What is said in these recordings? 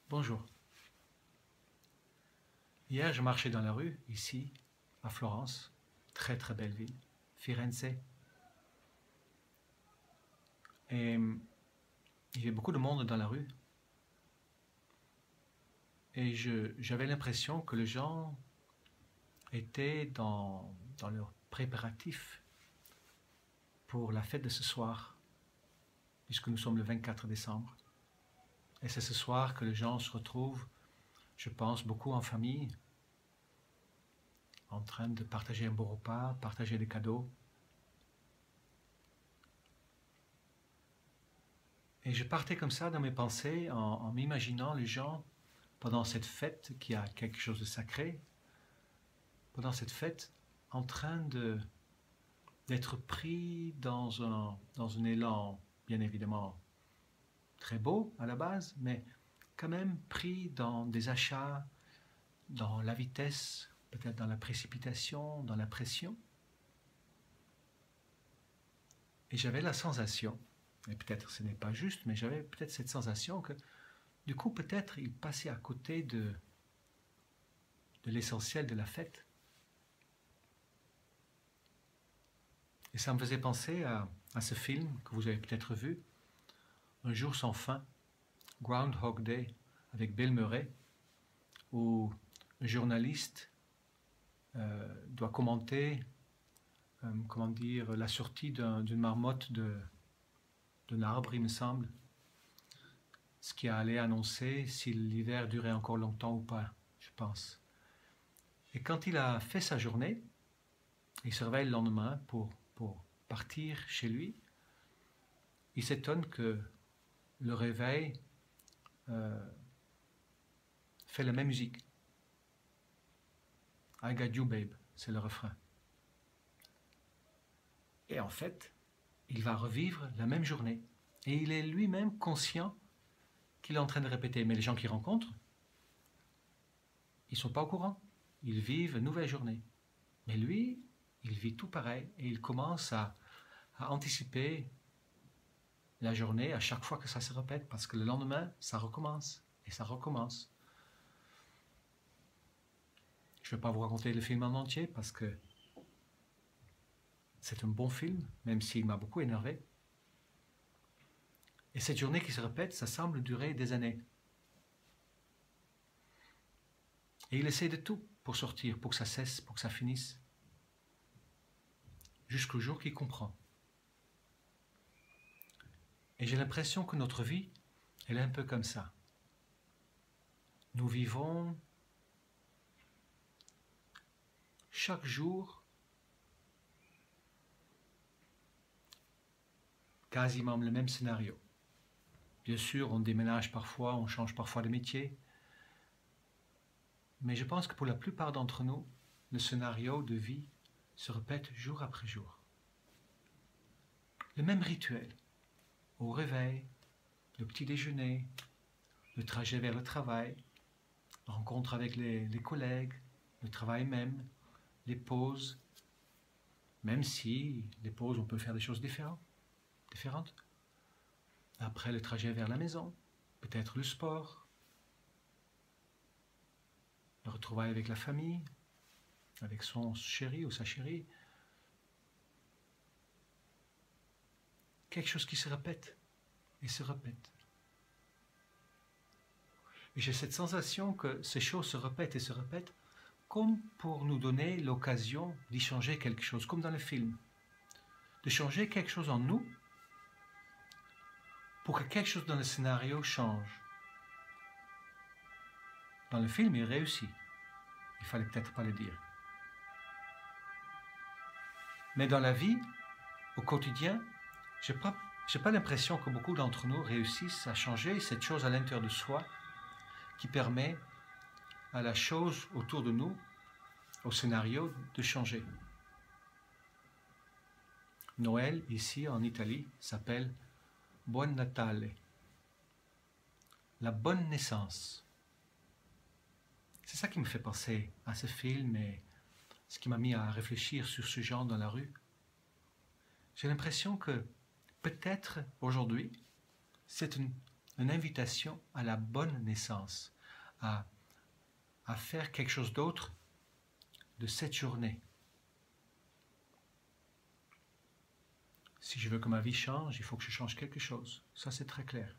Bonjour. Hier, je marchais dans la rue, ici, à Florence, très très belle ville, Firenze. Et il y avait beaucoup de monde dans la rue. Et j'avais l'impression que les gens étaient dans leurs préparatifs pour la fête de ce soir, puisque nous sommes le 24 décembre. Et c'est ce soir que les gens se retrouvent, je pense, beaucoup en famille, en train de partager un beau repas, partager des cadeaux. Et je partais comme ça dans mes pensées en m'imaginant les gens pendant cette fête qui a quelque chose de sacré, pendant cette fête en train d'être pris dans un élan bien évidemment très beau à la base, mais quand même pris dans des achats, dans la vitesse, peut-être dans la précipitation, dans la pression. Et j'avais la sensation, et peut-être ce n'est pas juste, mais j'avais peut-être cette sensation que du coup peut-être il passait à côté de l'essentiel de la fête. Et ça me faisait penser à ce film que vous avez peut-être vu, Un jour sans fin, Groundhog Day, avec Bill Murray, où un journaliste doit commenter comment dire, la sortie d'une marmotte d'un arbre, il me semble, ce qui allait annoncer si l'hiver durait encore longtemps ou pas, je pense. Et quand il a fait sa journée, il se réveille le lendemain pour partir chez lui, il s'étonne que le réveil fait la même musique. I got you, babe, c'est le refrain. Et en fait, il va revivre la même journée. Et il est lui-même conscient qu'il est en train de répéter. Mais les gens qu'il rencontre, ils ne sont pas au courant. Ils vivent une nouvelle journée. Mais lui, il vit tout pareil. Et il commence à anticiper la journée à chaque fois que ça se répète. Parce que le lendemain, ça recommence. Et ça recommence. Je ne vais pas vous raconter le film en entier parce que c'est un bon film, même s'il m'a beaucoup énervé. Et cette journée qui se répète, ça semble durer des années. Et il essaie de tout pour sortir, pour que ça cesse, pour que ça finisse. Jusqu'au jour qu'il comprend. Et j'ai l'impression que notre vie, elle est un peu comme ça. Nous vivons chaque jour quasiment le même scénario. Bien sûr, on déménage parfois, on change parfois de métier. Mais je pense que pour la plupart d'entre nous, le scénario de vie se répète jour après jour. Le même rituel. Au réveil, le petit déjeuner, le trajet vers le travail, la rencontre avec les collègues, le travail même, les pauses, même si les pauses, on peut faire des choses différentes. Après le trajet vers la maison, peut-être le sport, le retrouvailles avec la famille, avec son chéri ou sa chérie. Quelque chose qui se répète et se répète. Et j'ai cette sensation que ces choses se répètent et se répètent comme pour nous donner l'occasion d'y changer quelque chose, comme dans le film. De changer quelque chose en nous pour que quelque chose dans le scénario change. Dans le film, il réussit. Il fallait peut-être pas le dire. Mais dans la vie, au quotidien, j'ai pas l'impression que beaucoup d'entre nous réussissent à changer cette chose à l'intérieur de soi qui permet à la chose autour de nous, au scénario, de changer. Noël, ici en Italie, s'appelle Buon Natale, la bonne naissance. C'est ça qui me fait penser à ce film et ce qui m'a mis à réfléchir sur ce genre dans la rue. J'ai l'impression que peut-être aujourd'hui, c'est une invitation à la bonne naissance, à faire quelque chose d'autre de cette journée. Si je veux que ma vie change, il faut que je change quelque chose. Ça, c'est très clair.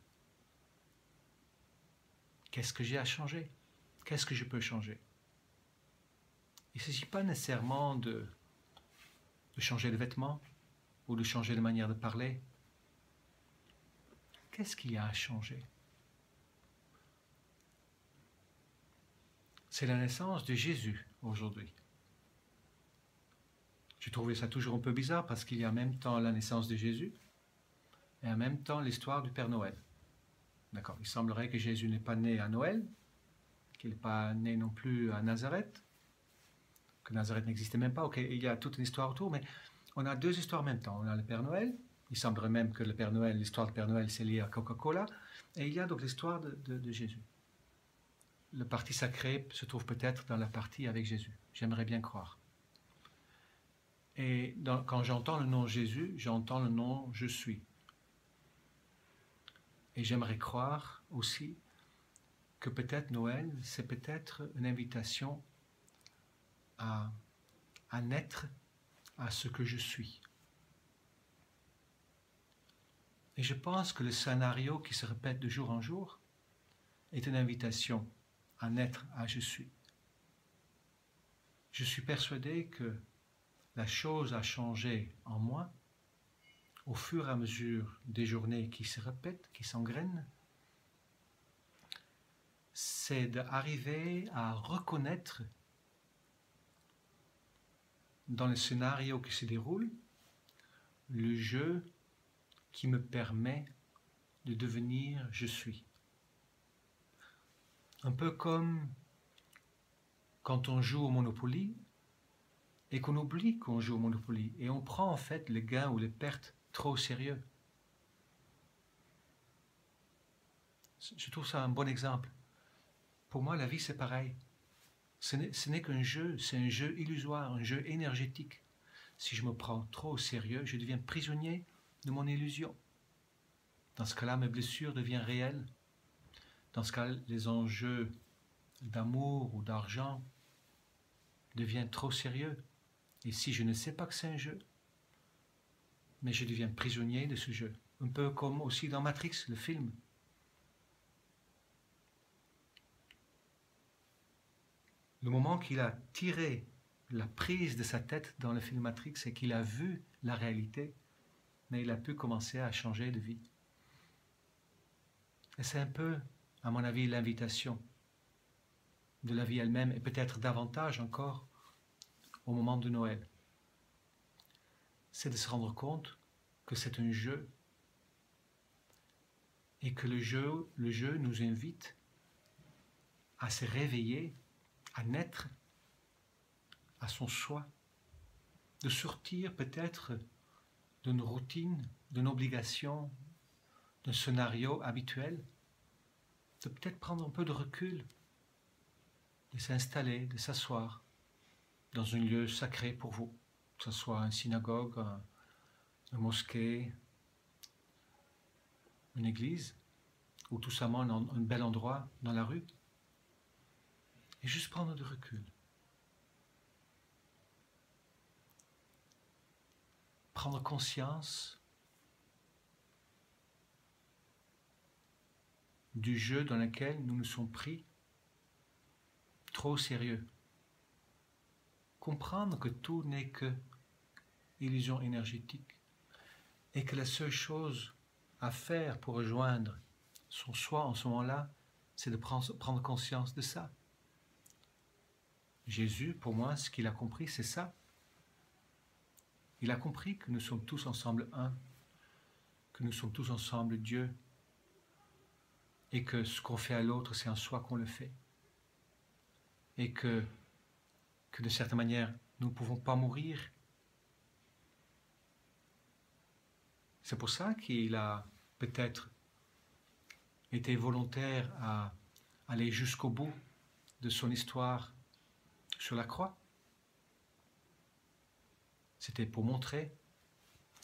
Qu'est-ce que j'ai à changer? Qu'est-ce que je peux changer? Il ne s'agit pas nécessairement de changer de vêtements ou de changer de manière de parler. Qu'est-ce qu'il y a à changer? C'est la naissance de Jésus aujourd'hui. J'ai trouvé ça toujours un peu bizarre parce qu'il y a en même temps la naissance de Jésus et en même temps l'histoire du Père Noël. D'accord, il semblerait que Jésus n'est pas né à Noël, qu'il n'est pas né non plus à Nazareth, que Nazareth n'existait même pas. Ok, il y a toute une histoire autour, mais on a deux histoires en même temps. On a le Père Noël, il semblerait même que le Père Noël, l'histoire du Père Noël, c'est lié à Coca-Cola, et il y a donc l'histoire de Jésus. Le parti sacré se trouve peut-être dans la partie avec Jésus. J'aimerais bien croire. Et quand j'entends le nom Jésus, j'entends le nom Je suis. Et j'aimerais croire aussi que peut-être Noël, c'est peut-être une invitation à naître à ce que je suis. Et je pense que le scénario qui se répète de jour en jour est une invitation à naître à je suis. Je suis persuadé que la chose a changé en moi au fur et à mesure des journées qui se répètent, qui s'engrènent. C'est d'arriver à reconnaître dans le scénario qui se déroule le jeu qui me permet de devenir je suis. Un peu comme quand on joue au Monopoly et qu'on oublie qu'on joue au Monopoly et on prend en fait les gains ou les pertes trop au sérieux. Je trouve ça un bon exemple. Pour moi, la vie, c'est pareil. Ce n'est qu'un jeu, c'est un jeu illusoire, un jeu énergétique. Si je me prends trop au sérieux, je deviens prisonnier de mon illusion. Dans ce cas-là, mes blessures deviennent réelles. Dans ce cas, les enjeux d'amour ou d'argent deviennent trop sérieux. Et si je ne sais pas que c'est un jeu, mais je deviens prisonnier de ce jeu. Un peu comme aussi dans Matrix, le film. Le moment qu'il a tiré la prise de sa tête dans le film Matrix, c'est qu'il a vu la réalité, mais il a pu commencer à changer de vie. Et c'est un peu, à mon avis, l'invitation de la vie elle-même, et peut-être davantage encore au moment de Noël. C'est de se rendre compte que c'est un jeu, et que le jeu nous invite à se réveiller, à naître à son soi, de sortir peut-être d'une routine, d'une obligation, d'un scénario habituel, de peut-être prendre un peu de recul, de s'installer, de s'asseoir dans un lieu sacré pour vous, que ce soit une synagogue, une mosquée, une église, ou tout simplement un bel endroit dans la rue, et juste prendre du recul. Prendre conscience du jeu dans lequel nous nous sommes pris trop au sérieux. Comprendre que tout n'est que illusion énergétique et que la seule chose à faire pour rejoindre son soi en ce moment-là, c'est de prendre conscience de ça. Jésus, pour moi, ce qu'il a compris, c'est ça. Il a compris que nous sommes tous ensemble un, que nous sommes tous ensemble Dieu, et que ce qu'on fait à l'autre, c'est en soi qu'on le fait. Et que de certaine manière, nous ne pouvons pas mourir. C'est pour ça qu'il a peut-être été volontaire à aller jusqu'au bout de son histoire sur la croix. C'était pour montrer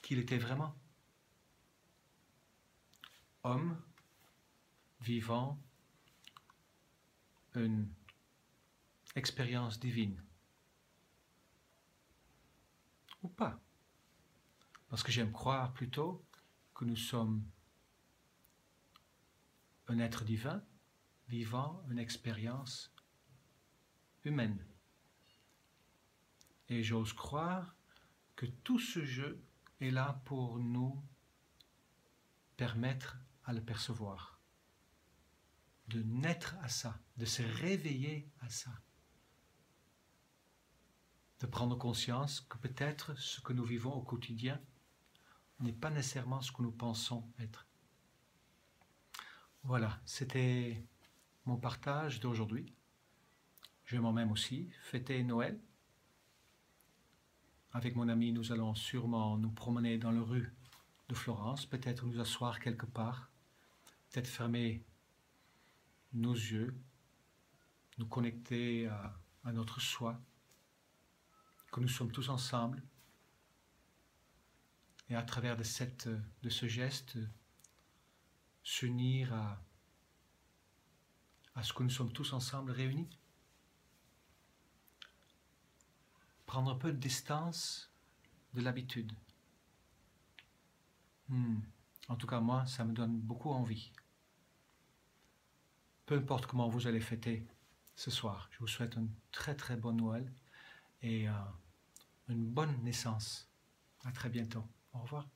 qu'il était vraiment homme vivant une expérience divine. Ou pas. Parce que j'aime croire plutôt que nous sommes un être divin vivant une expérience humaine. Et j'ose croire que tout ce jeu est là pour nous permettre à le percevoir, de naître à ça, de se réveiller à ça, de prendre conscience que peut-être ce que nous vivons au quotidien n'est pas nécessairement ce que nous pensons être. Voilà, c'était mon partage d'aujourd'hui. Je vais moi-même aussi fêter Noël. Avec mon ami, nous allons sûrement nous promener dans les rues de Florence, peut-être nous asseoir quelque part, peut-être fermer nos yeux, nous connecter à notre soi, que nous sommes tous ensemble, et à travers de ce geste, s'unir à ce que nous sommes tous ensemble réunis. Prendre un peu de distance de l'habitude. En tout cas, moi, ça me donne beaucoup envie. Peu importe comment vous allez fêter ce soir, je vous souhaite une très très bonne Noël et une bonne naissance. À très bientôt. Au revoir.